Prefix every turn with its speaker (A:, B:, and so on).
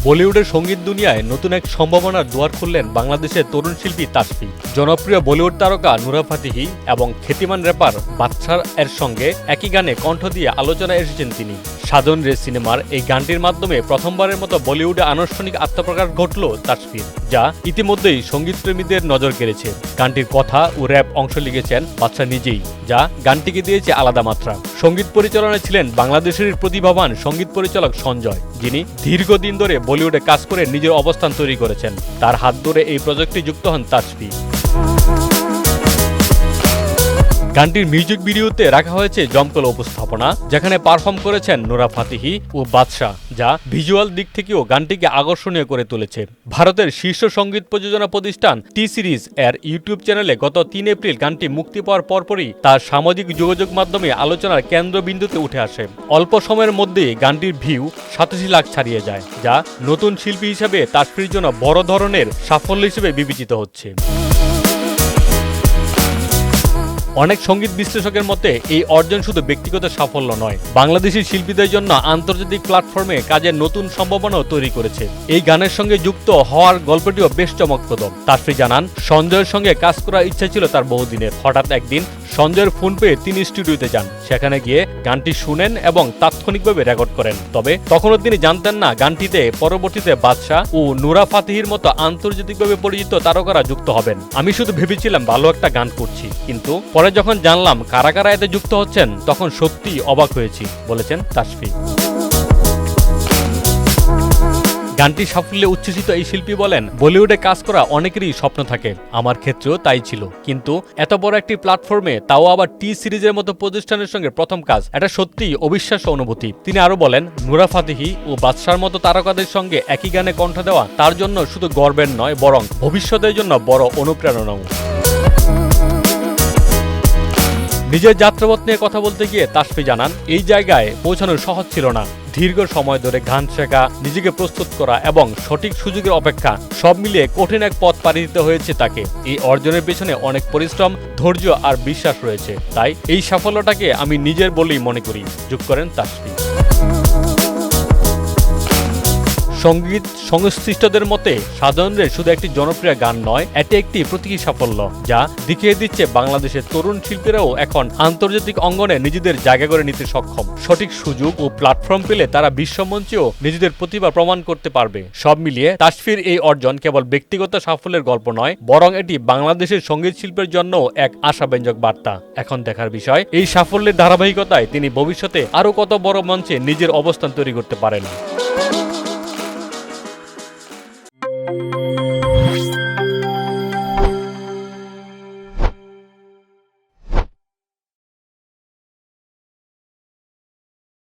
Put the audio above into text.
A: বলিউডের সঙ্গীত দুনিয়ায় নতুন এক সম্ভাবনার দুয়ার খুললেন বাংলাদেশের তরুণ শিল্পী তাসফি। জনপ্রিয় বলিউড তারকা নুরা ফাতেহি এবং খ্যাতিমান র্যাপার বাদশার এর সঙ্গে একই গানে কণ্ঠ দিয়ে আলোচনায় এসেছেন তিনি। সাজন রে সিনেমার এই গানটির মাধ্যমে প্রথমবারের মতো বলিউডে আনুষ্ঠানিক আত্মপ্রকাশ ঘটল তাসফির, যা ইতিমধ্যেই সঙ্গীতপ্রেমীদের নজর কেড়েছে। গানটির কথা ও র্যাপ অংশ লিখেছেন বাদশা নিজেই, যা গানটিকে দিয়েছে আলাদা মাত্রা। সঙ্গীত পরিচালনায় ছিলেন বাংলাদেশের প্রতিভাবান সঙ্গীত পরিচালক সঞ্জয়, যিনি দীর্ঘদিন ধরে বলিউডে কাজ করে নিজের অবস্থান তৈরি করেছেন। তার হাত ধরে এই প্রজেক্টে যুক্ত হন তাসফি। গানটির মিউজিক ভিডিওতে রাখা হয়েছে জমকালো উপস্থাপনা, যেখানে পারফর্ম করেছেন নুরা ফাতেহি ও বাদশাহ, যা ভিজুয়াল দিক থেকেও গানটিকে আকর্ষণীয় করে তুলেছে। ভারতের শীর্ষ সঙ্গীত প্রযোজনা প্রতিষ্ঠান টি সিরিজ এর ইউটিউব চ্যানেলে গত ৩ এপ্রিল গানটি মুক্তি পাওয়ার পরপরই তার সামাজিক যোগাযোগ মাধ্যমে আলোচনার কেন্দ্রবিন্দুতে উঠে আসে। অল্প সময়ের মধ্যে গানটির ভিউ ৮৭ লাখ ছাড়িয়ে যায়, যা নতুন শিল্পী হিসেবে তাসফির জন্য বড় ধরনের সাফল্য হিসেবে বিবেচিত হচ্ছে। অনেক সঙ্গীত বিশ্লেষকের মতে এই অর্জন শুধু ব্যক্তিগত সাফল্য নয়, বাংলাদেশি শিল্পীদের জন্য আন্তর্জাতিক প্ল্যাটফর্মে কাজের নতুন সম্ভাবনাও তৈরি করেছে। এই গানের সঙ্গে যুক্ত হওয়ার গল্পটিও বেশ চমকপ্রদ। তাসফি জানান, সঞ্জয়ের সঙ্গে কাজ করার ইচ্ছা ছিল তার বহুদিনের। হঠাৎ একদিন সঞ্জয়ের ফোন পেয়ে তিনি স্টুডিওতে যান, সেখানে গিয়ে গানটি শুনেন এবং তাৎক্ষণিকভাবে রেকর্ড করেন। তবে তখনও তিনি জানতেন না গানটিতে পরবর্তীতে বাদশাহ ও নুরা ফাতেহির মতো আন্তর্জাতিকভাবে পরিচিত তারকারা যুক্ত হবেন। আমি শুধু ভেবেছিলাম ভালো একটা গান করছি, কিন্তু পরে যখন জানলাম কারা কারা এতে যুক্ত হচ্ছেন তখন সত্যি অবাক হয়েছি, বলেছেন তাসফি। গানটি সাফল্যে উচ্ছ্বসিত এই শিল্পী বলেন, বলিউডে কাজ করা অনেকেরই স্বপ্ন থাকে, আমার ক্ষেত্রেও তাই ছিল, কিন্তু এত বড় একটি প্ল্যাটফর্মে, তাও আবার টি সিরিজের মতো প্রতিষ্ঠানের সঙ্গে প্রথম কাজ, এটা সত্যিই অবিশ্বাস্য অনুভূতি। তিনি আরো বলেন, নুরা ফাতেহি ও বাদশার মতো তারকাদের সঙ্গে একই গানে কণ্ঠ দেওয়া তার জন্য শুধু গর্বের নয়, বরং ভবিষ্যতের জন্য বড় অনুপ্রেরণাও। নিজের যাত্রাপথ নিয়ে কথা বলতে গিয়ে তাসফি জানান, এই জায়গায় পৌঁছানো সহজ ছিল না। দীর্ঘ সময় ধরে গান শেখা, নিজেকে প্রস্তুত করা এবং সঠিক সুযোগের অপেক্ষা, সব মিলিয়ে কঠিন এক পথ পাড়ি দিতে হয়েছে তাকে। এই অর্জনের পেছনে অনেক পরিশ্রম, ধৈর্য আর বিশ্বাস রয়েছে, তাই এই সাফল্যটাকে আমি নিজের বলেই মনে করি, যোগ করেন তাসফি। সঙ্গীত সংশ্লিষ্টদের মতে সাধারণের শুধু একটি জনপ্রিয় গান নয়, এটি একটি প্রতীকী সাফল্য, যা দেখিয়ে দিচ্ছে বাংলাদেশের তরুণ শিল্পীরাও এখন আন্তর্জাতিক অঙ্গনে নিজেদের জায়গা করে নিতে সক্ষম। সঠিক সুযোগ ও প্ল্যাটফর্ম পেলে তারা বিশ্বমঞ্চেও নিজেদের প্রতিভা প্রমাণ করতে পারবে। সব মিলিয়ে তাসফির এই অর্জন কেবল ব্যক্তিগত সাফল্যের গল্প নয়, বরং এটি বাংলাদেশের সঙ্গীত শিল্পের জন্য এক আশাব্যঞ্জক বার্তা। এখন দেখার বিষয়, এই সাফল্যের ধারাবাহিকতায় তিনি ভবিষ্যতে আরও কত বড় মঞ্চে নিজের অবস্থান তৈরি করতে পারেন।